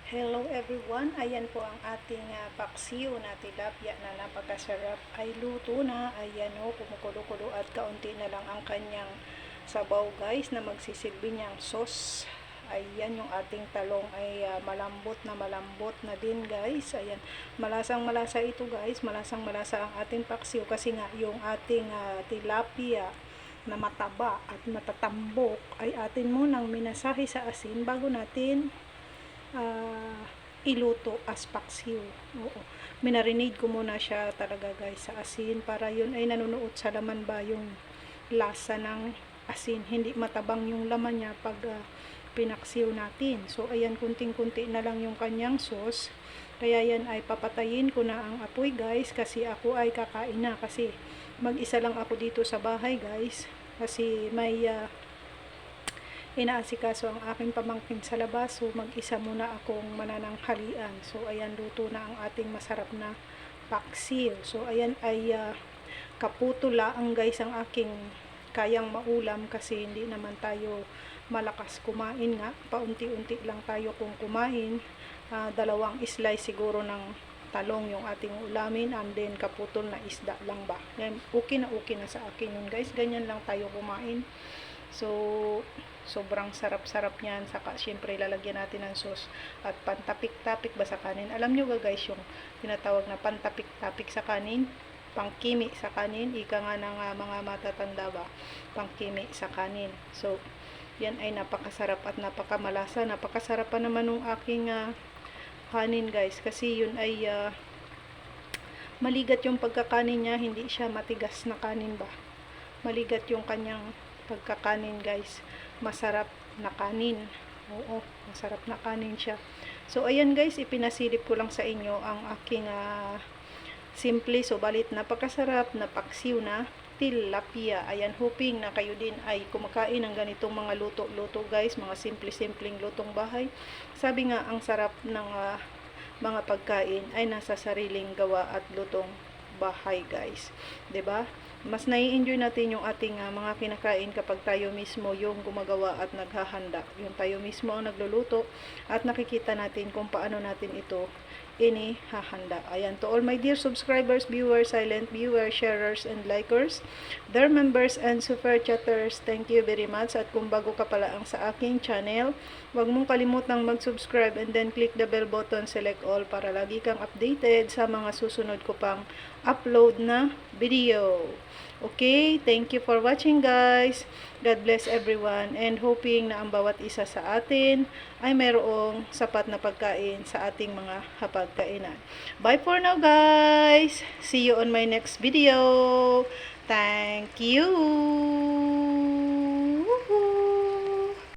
Hello everyone, ayan po ang ating paksiw na tilapia na napakasarap ay luto na. Ayan o, kumukulo-kulo at kaunti na lang ang kanyang sabaw guys na magsisilbi niyang sauce. Ayan yung ating talong ay malambot na din guys. Ayan, malasang malasa ito guys, malasang malasa ang ating paksiw kasi nga yung ating tilapia na mataba at matatambok ay atin munang minasahe sa asin bago natin iluto as paksiw. Oo. Minarinade ko muna siya talaga guys sa asin para yun ay nanunuot sa laman ba yung lasa ng asin. Hindi matabang yung laman niya pag pinaksiw natin. So ayan, kunting-kunti na lang yung kanyang sauce. Kaya yan ay papatayin ko na ang apoy guys kasi ako ay kakain na kasi mag-isa lang ako dito sa bahay guys. Kasi may inaasikaso ang aking pamangkin sa labas, so mag-isa muna akong manananghalian. So ayan, luto na ang ating masarap na paksiw. So ayan ay kaputula ang guys ang aking kayang maulam kasi hindi naman tayo malakas kumain nga, paunti-unti lang tayo kung kumain. Dalawang slice siguro ng talong yung ating ulamin and then kaputol na isda lang ba. Okay na sa akin yun guys, ganyan lang tayo kumain. So sobrang sarap-sarap niyan. Saka syempre lalagyan natin ng sauce at pantapik-tapik ba sa kanin. Alam nyo guys yung tinatawag na pantapik-tapik sa kanin, pangkimi sa kanin, ika nga ng mga matatanda ba, pangkimi sa kanin. So yan ay napakasarap at napakamalasa. Napakasarap pa naman ng aking kanin guys kasi yun ay maligat yung pagkakanin niya, hindi siya matigas na kanin ba, maligat yung kanyang pagkakanin guys, masarap na kanin. Oo, masarap na kanin siya. So ayan guys, ipinasilip ko lang sa inyo ang aking simple subalit napakasarap na paksiw na tilapia. Ayan, hoping na kayo din ay kumakain ng ganitong mga luto-luto guys, mga simple-simpleng lutong bahay. Sabi nga, ang sarap ng mga pagkain ay nasa sariling gawa at lutong bahay guys, 'di ba? Mas nai-enjoy natin yung ating mga kinakain kapag tayo mismo yung gumagawa at naghahanda. Yung tayo mismo ang nagluluto at nakikita natin kung paano natin ito inihahanda. Ayan, to all my dear subscribers, viewers, silent viewers, sharers, and likers, dear members and super chatters, thank you very much. At kung bago ka pala ang sa aking channel, huwag mong kalimutang mag-subscribe and then click the bell button, select all para lagi kang updated sa mga susunod ko pang upload na video. Okay, thank you for watching guys. God bless everyone and hoping na ang bawat isa sa atin ay mayroong sapat na pagkain sa ating mga hapagkainan. Bye for now guys. See you on my next video. Thank you.